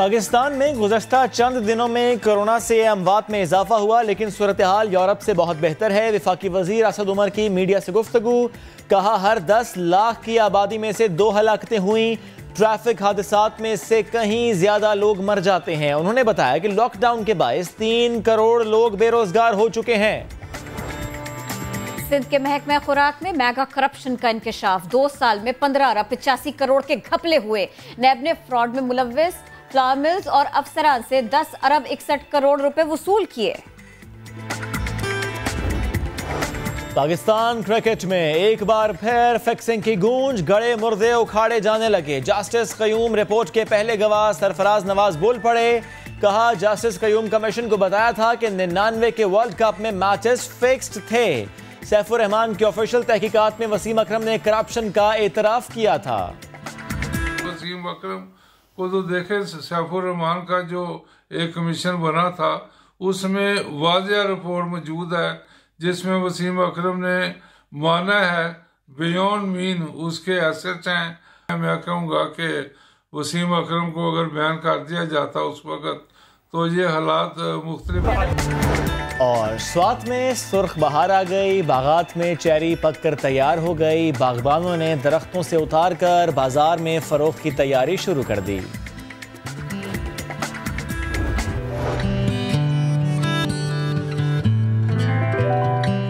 پاکستان میں گزشتہ چند دنوں میں کورونا سے اموات میں اضافہ ہوا، لیکن صورتحال یورپ سے بہت بہتر ہے۔ وفاقی وزیر اسد عمر کی میڈیا سے گفتگو، کہا ہر 10 لاکھ کی آبادی میں سے 2 ہلاکتیں ہوئیں، ٹریفک حادثات میں سے کہیں زیادہ لوگ مر جاتے ہیں۔ انہوں نے بتایا کہ لاک ڈاؤن کے باعث 3 کروڑ لوگ بے روزگار ہو چکے ہیں۔ سندھ کے محکمہ خوراک میں میگا کرپشن کا انکشاف، 2 سال میں 15 ارب 85 کروڑ کے گھپلے ہوئے۔ نیب نے فراڈ میں ملوث فلاور ملز اور افسران سے 10 ارب 61 کروڑ روپے وصول کیے۔ پاکستان کرکٹ میں ایک بار پھر فکسنگ کی گونج، گڑے مردے اکھاڑے جانے لگے۔ جسٹس قیوم رپورٹ کے پہلے گواہ سرفراز نواز بول پڑے، کہا جسٹس قیوم کمیشن کو بتایا تھا کہ 99 کے ورلڈ کپ میں میچز فکسڈ تھے۔ سیف الرحمان کی آفیشل تحقیقات میں وسیم اکرم نے کرپشن کا اعتراف کیا تھا۔ وسیم اکرم کو تو دیکھیں، سیف الرحمان کا جو ایک کمیشن بنا تھا اس میں واضح رپورٹ موجود ہے جس میں وسیم اکرم نے مانا ہے بیونڈ مین اس کے ایسٹس ہیں۔ میں کہوں گا کہ وسیم اکرم کو اگر بیان کر دیا جاتا اس وقت تو یہ حالات مختلف ہیں۔ اور سوات میں سرخ بہار آ گئی، باغات میں چیری پک کر تیار ہو گئی، باغبانوں نے درختوں سے اتار کر بازار میں فروخت کی تیاری شروع کر دی۔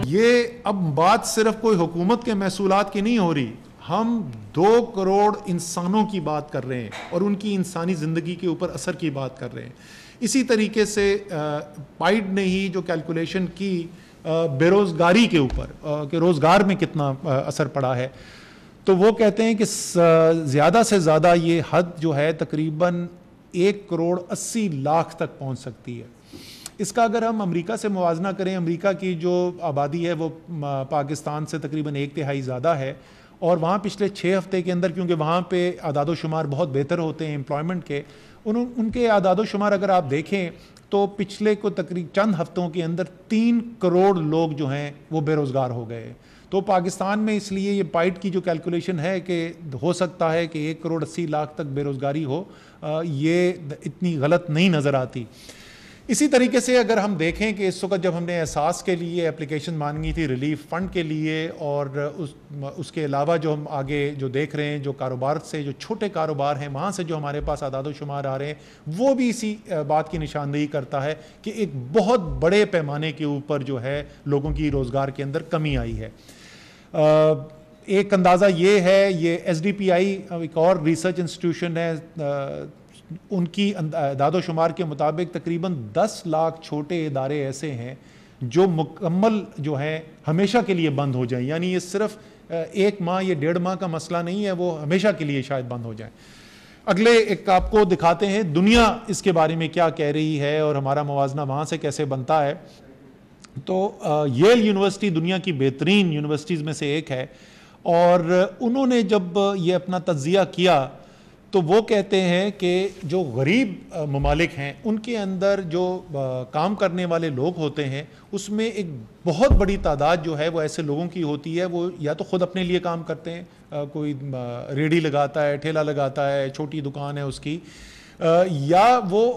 یہ اب بات صرف کوئی حکومت کے محصولات کی نہیں ہو رہی، ہم 2 کروڑ انسانوں کی بات کر رہے ہیں اور ان کی انسانی زندگی کے اوپر اثر کی بات کر رہے ہیں۔ اسی طریقے سے پائیڈ نے ہی جو کیلکولیشن کی بے روزگاری کے اوپر کہ روزگار میں کتنا اثر پڑا ہے، تو وہ کہتے ہیں کہ زیادہ سے زیادہ یہ حد جو ہے تقریباً 1 کروڑ 80 لاکھ تک پہنچ سکتی ہے۔ اس کا اگر ہم امریکہ سے موازنہ کریں، امریکہ کی جو آبادی ہے وہ پاکستان سے تقریباً 1/3 زیادہ ہے، اور وہاں پچھلے 6 ہفتے کے اندر، کیونکہ وہاں پہ اعداد و شمار بہت بہتر ہوتے ہیں امپلائمنٹ کے، ان کے اعداد و شمار اگر آپ دیکھیں تو پچھلے کو تقریباً چند ہفتوں کے اندر 3 کروڑ لوگ جو ہیں وہ بے روزگار ہو گئے۔ تو پاکستان میں اس لیے یہ پائٹ کی جو کیلکولیشن ہے کہ ہو سکتا ہے کہ 1 کروڑ 80 لاکھ تک بے روزگاری ہو، یہ اتنی غلط نہیں نظر آتی۔ اسی طریقے سے اگر ہم دیکھیں کہ اس وقت جب ہم نے احساس کے لیے اپلیکیشن مانگی تھی ریلیف فنڈ کے لیے، اور اس کے علاوہ جو ہم آگے جو دیکھ رہے ہیں جو کاروبار سے جو چھوٹے کاروبار ہیں وہاں سے جو ہمارے پاس اعداد و شمار آ رہے ہیں، وہ بھی اسی بات کی نشاندہی کرتا ہے کہ ایک بہت بڑے پیمانے کے اوپر جو ہے لوگوں کی روزگار کے اندر کمی آئی ہے۔ ایک اندازہ یہ ہے، یہ SDPI ایک اور ریسرچ انسٹیٹیوشن ہے، ان کی اعداد و شمار کے مطابق تقریباً 10 لاکھ چھوٹے ادارے ایسے ہیں جو مکمل جو ہیں ہمیشہ کے لیے بند ہو جائیں، یعنی یہ صرف 1 ماہ یا 1.5 ماہ کا مسئلہ نہیں ہے، وہ ہمیشہ کے لیے شاید بند ہو جائیں۔ اگلے ایک آپ کو دکھاتے ہیں دنیا اس کے بارے میں کیا کہہ رہی ہے اور ہمارا موازنہ وہاں سے کیسے بنتا ہے۔ تو ییل یونیورسٹی دنیا کی بہترین یونیورسٹیز میں سے ایک ہے، اور انہوں نے جب یہ اپنا تجزیہ کیا تو وہ کہتے ہیں کہ جو غریب ممالک ہیں ان کے اندر جو کام کرنے والے لوگ ہوتے ہیں اس میں ایک بہت بڑی تعداد جو ہے وہ ایسے لوگوں کی ہوتی ہے، وہ یا تو خود اپنے لیے کام کرتے ہیں، کوئی ریڑھی لگاتا ہے، ٹھیلا لگاتا ہے، چھوٹی دکان ہے اس کی، یا وہ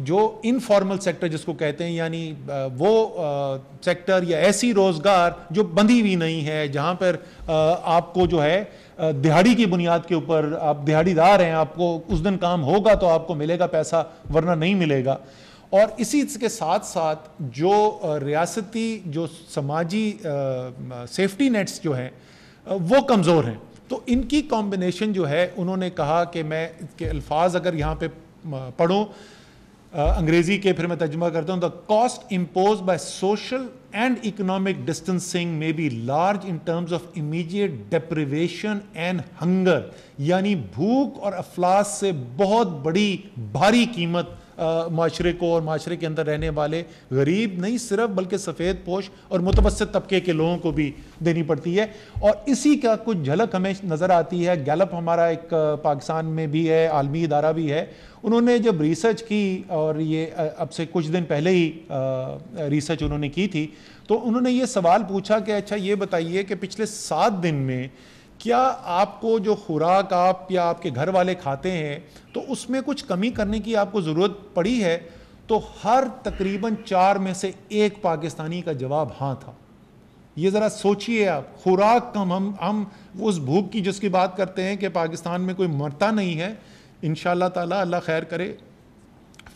جو انفارمل سیکٹر جس کو کہتے ہیں، یعنی وہ سیکٹر یا ایسی روزگار جو بندھی ہوئی نہیں ہے، جہاں پر آپ کو جو ہے دہاڑی کی بنیاد کے اوپر، آپ دہاڑی دار ہیں، آپ کو اس دن کام ہوگا تو آپ کو ملے گا پیسہ، ورنہ نہیں ملے گا۔ اور اسی کے ساتھ ساتھ جو ریاستی جو سماجی سیفٹی نیٹس جو ہیں وہ کمزور ہیں، تو ان کی کمبینیشن جو ہے، انہوں نے کہا کہ میں اس کے الفاظ اگر یہاں پہ پڑھوں انگریزی کے، پھر میں ترجمہ کرتا ہوں، the cost imposed by social and economic distancing may be large in terms of immediate deprivation and hunger، یعنی بھوک اور افلاس سے بہت بڑی بھاری قیمت معاشرے کو اور معاشرے کے اندر رہنے والے غریب نہیں صرف بلکہ سفید پوش اور متوسط طبقے کے لوگوں کو بھی دینی پڑتی ہے۔ اور اسی کا کچھ جھلک ہمیں نظر آتی ہے، گیلپ ہمارا ایک پاکستان میں بھی ہے، عالمی ادارہ بھی ہے، انہوں نے جب ریسرچ کی، اور یہ اب سے کچھ دن پہلے ہی ریسرچ انہوں نے کی تھی، تو انہوں نے یہ سوال پوچھا کہ اچھا یہ بتائیے کہ پچھلے 7 دن میں کیا آپ کو جو خوراک آپ یا آپ کے گھر والے کھاتے ہیں تو اس میں کچھ کمی کرنے کی آپ کو ضرورت پڑی ہے؟ تو ہر تقریباً 4 میں سے 1 پاکستانی کا جواب ہاں تھا. یہ ذرا سوچئے آپ، خوراک کم، ہم اس بھوک کی جس کی بات کرتے ہیں کہ پاکستان میں کوئی مرتا نہیں ہے، انشاءاللہ تعالی اللہ خیر کرے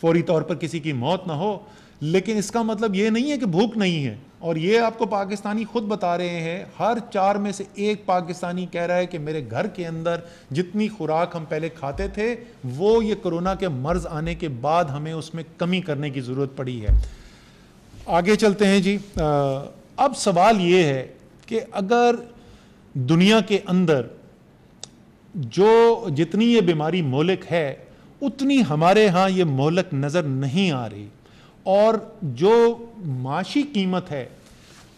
فوری طور پر کسی کی موت نہ ہو، لیکن اس کا مطلب یہ نہیں ہے کہ بھوک نہیں ہے. اور یہ آپ کو پاکستانی خود بتا رہے ہیں، ہر 4 میں سے 1 پاکستانی کہہ رہا ہے کہ میرے گھر کے اندر جتنی خوراک ہم پہلے کھاتے تھے وہ یہ کرونا کے مرض آنے کے بعد ہمیں اس میں کمی کرنے کی ضرورت پڑی ہے. آگے چلتے ہیں جی. اب سوال یہ ہے کہ اگر دنیا کے اندر جتنی یہ بیماری مہلک ہے اتنی ہمارے ہاں یہ مہلک نظر نہیں آ رہی، اور جو معاشی قیمت ہے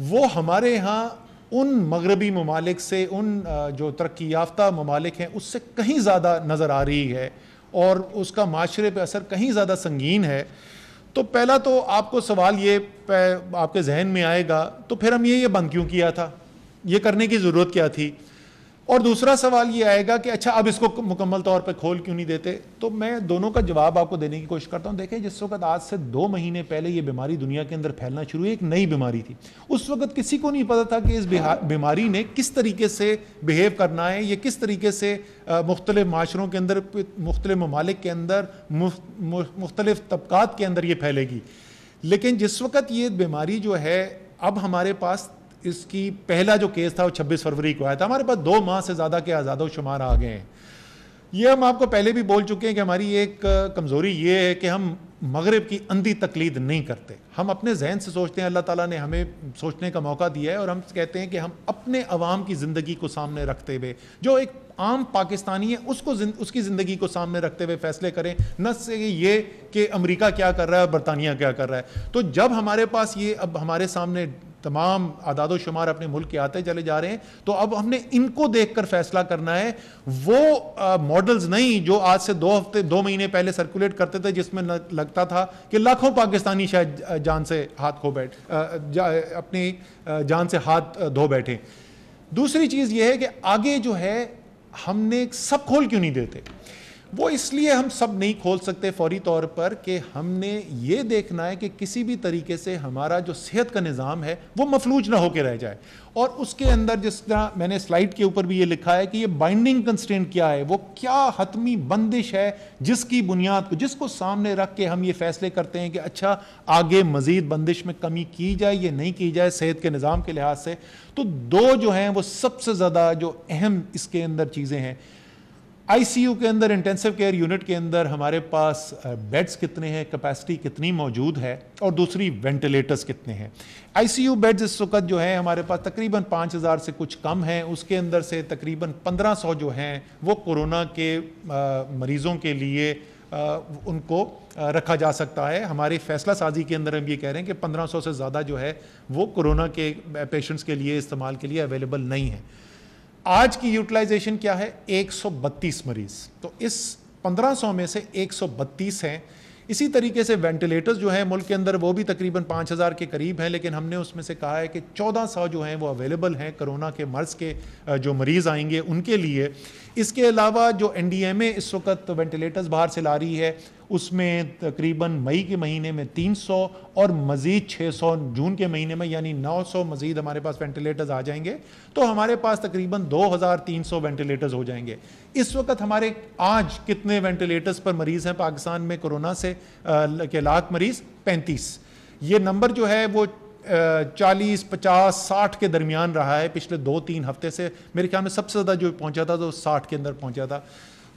وہ ہمارے ہاں ان مغربی ممالک سے، ان جو ترقی یافتہ ممالک ہیں اس سے کہیں زیادہ نظر آ رہی ہے، اور اس کا معاشرے پہ اثر کہیں زیادہ سنگین ہے. تو پہلا تو آپ کو سوال یہ آپ کے ذہن میں آئے گا تو پھر ہم یہ بند کیوں کیا تھا، یہ کرنے کی ضرورت کیا تھی؟ اور دوسرا سوال یہ آئے گا کہ اچھا اب اس کو مکمل طور پہ کھول کیوں نہیں دیتے؟ تو میں دونوں کا جواب آپ کو دینے کی کوشش کرتا ہوں. دیکھیں، جس وقت آج سے 2 مہینے پہلے یہ بیماری دنیا کے اندر پھیلنا شروع ہوئی، ایک نئی بیماری تھی، اس وقت کسی کو نہیں پتا تھا کہ اس بیماری نے کس طریقے سے بیہیو کرنا ہے، یہ کس طریقے سے مختلف معاشروں کے اندر، مختلف ممالک کے اندر، مختلف طبقات کے اندر یہ پھیلے گی. لیکن جس وقت یہ بیماری جو ہے اب ہمارے پاس، اس کی پہلا جو کیس تھا وہ 26 فروری کو آیا تھا، ہمارے پاس 2 ماہ سے زیادہ کے اعداد و شمار آ گئے ہیں. یہ ہم آپ کو پہلے بھی بول چکے ہیں کہ ہماری ایک کمزوری یہ ہے کہ ہم مغرب کی اندھی تقلید نہیں کرتے. ہم اپنے ذہن سے سوچتے ہیں، اللہ تعالیٰ نے ہمیں سوچنے کا موقع دیا ہے، اور ہم کہتے ہیں کہ ہم اپنے عوام کی زندگی کو سامنے رکھتے ہوئے، جو ایک عام پاکستانی ہے اس کی زندگی کو سامنے رکھتے ہوئے فیصلے کریں، نہ سے یہ کہ امریکہ کیا کر رہا ہے اور برطانیہ کیا کر رہا ہے. تو جب ہمارے پاس یہ اب ہمارے سامنے تمام اعداد و شمار اپنے ملک کے آتے چلے جا رہے ہیں، تو اب ہم نے ان کو دیکھ کر فیصلہ کرنا ہے، وہ ماڈلز نہیں جو آج سے 2 مہینے پہلے سرکولیٹ کرتے تھے، جس میں لگتا تھا کہ لاکھوں پاکستانی شاید جان سے ہاتھ اپنی جان سے ہاتھ دھو بیٹھے. دوسری چیز یہ ہے کہ آگے جو ہے ہم نے سب کھول کیوں نہیں دیتے؟ وہ اس لیے ہم سب نہیں کھول سکتے فوری طور پر کہ ہم نے یہ دیکھنا ہے کہ کسی بھی طریقے سے ہمارا جو صحت کا نظام ہے وہ مفلوج نہ ہو کے رہ جائے. اور اس کے اندر جس طرح میں نے سلائیڈ کے اوپر بھی یہ لکھا ہے کہ یہ بائنڈنگ کنسٹرینٹ کیا ہے، وہ کیا حتمی بندش ہے جس کی بنیاد کو، جس کو سامنے رکھ کے ہم یہ فیصلے کرتے ہیں کہ اچھا آگے مزید بندش میں کمی کی جائے یا نہیں کی جائے صحت کے نظام کے لحاظ سے. تو 2 جو ہیں وہ سب سے زیادہ جو اہم اس کے اندر چیزیں ہیں. آئی سی یو کے اندر، انٹینسو کیئر یونٹ کے اندر ہمارے پاس بیڈز کتنے ہیں، کیپیسٹی کتنی موجود ہے، اور دوسری وینٹیلیٹرز کتنے ہیں. آئی سی یو بیڈز اس وقت جو ہیں ہمارے پاس تقریباً 5000 سے کچھ کم ہیں. اس کے اندر سے تقریباً 1500 جو ہیں وہ کورونا کے مریضوں کے لیے ان کو رکھا جا سکتا ہے. ہماری فیصلہ سازی کے اندر ہم یہ کہہ رہے ہیں کہ 1500 سے زیادہ جو ہے وہ کورونا کے پیشنٹس کے لیے استعمال کے لیے اویلیبل نہیں ہے. آج کی یوٹیلائزیشن کیا ہے؟ 132 مریض. تو اس 1500 میں سے 132 ہیں. اسی طریقے سے وینٹیلیٹرز جو ہیں ملک کے اندر وہ بھی تقریباً 5000 کے قریب ہیں، لیکن ہم نے اس میں سے کہا ہے کہ 1400 جو ہیں وہ اویلیبل ہیں کرونا کے مرض کے جو مریض آئیں گے ان کے لیے. اس کے علاوہ جو این ڈی ایم اے اس وقت وینٹیلیٹرز باہر سے لا رہی ہے، اس میں تقریباً مئی کے مہینے میں 300 اور مزید 600 جون کے مہینے میں، یعنی 900 مزید ہمارے پاس وینٹیلیٹرز آ جائیں گے. تو ہمارے پاس تقریباً 2300 وینٹیلیٹرز ہو جائیں گے. اس وقت ہمارے آج کتنے وینٹیلیٹرز پر مریض ہیں پاکستان میں کورونا سے کے لاکھ مریض؟ 35. یہ نمبر جو ہے وہ 40 50 60 کے درمیان رہا ہے پچھلے 2-3 ہفتے سے. میرے خیال میں سب سے زیادہ جو پہنچا تھا تو 60 کے اندر پہنچا تھا.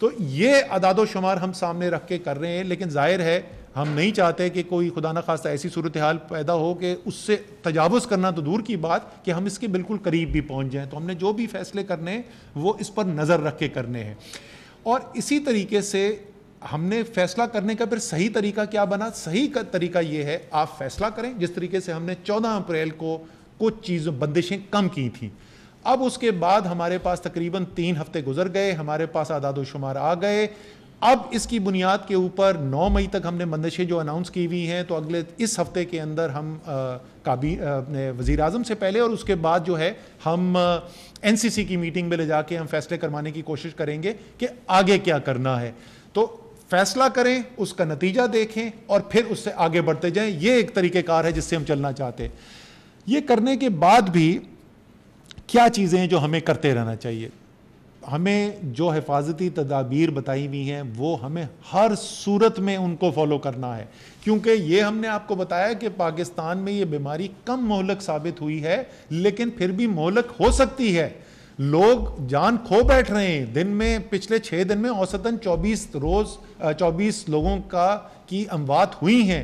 تو یہ اعداد و شمار ہم سامنے رکھ کے کر رہے ہیں، لیکن ظاہر ہے ہم نہیں چاہتے کہ کوئی خدا نخواستہ ایسی صورتحال پیدا ہو کہ اس سے تجاوز کرنا تو دور کی بات کہ ہم اس کے بالکل قریب بھی پہنچ جائیں. تو ہم نے جو بھی فیصلے کرنے ہیں وہ اس پر نظر رکھ کے کرنے ہیں. اور اسی طریقے سے ہم نے فیصلہ کرنے کا پھر صحیح طریقہ کیا بنا؟ صحیح کا طریقہ یہ ہے آپ فیصلہ کریں جس طریقے سے ہم نے 14 اپریل کو کچھ چیزوں بندشیں کم کی تھیں. اب اس کے بعد ہمارے پاس تقریباً 3 ہفتے گزر گئے، ہمارے پاس اعداد و شمار آ گئے. اب اس کی بنیاد کے اوپر 9 مئی تک ہم نے بندشیں جو اناؤنس کی ہوئی ہیں، تو اگلے اس ہفتے کے اندر ہم وزیر اعظم سے پہلے اور اس کے بعد جو ہے ہم NCC کی میٹنگ میں لے جا کے ہم فیصلے کروانے کی کوشش کریں گے کہ آگے کیا کرنا ہے. تو فیصلہ کریں، اس کا نتیجہ دیکھیں اور پھر اس سے آگے بڑھتے جائیں. یہ ایک طریقہ کار ہے جس سے ہم چلنا چاہتے ہیں. یہ کرنے کے بعد بھی کیا چیزیں ہیں جو ہمیں کرتے رہنا چاہیے؟ ہمیں جو حفاظتی تدابیر بتائی ہوئی ہیں وہ ہمیں ہر صورت میں ان کو فالو کرنا ہے، کیونکہ یہ ہم نے آپ کو بتایا کہ پاکستان میں یہ بیماری کم مہلک ثابت ہوئی ہے، لیکن پھر بھی مہلک ہو سکتی ہے. لوگ جان کھو بیٹھ رہے ہیں. دن میں پچھلے 6 دن میں اوسطاً 24 لوگوں کی اموات ہوئی ہیں.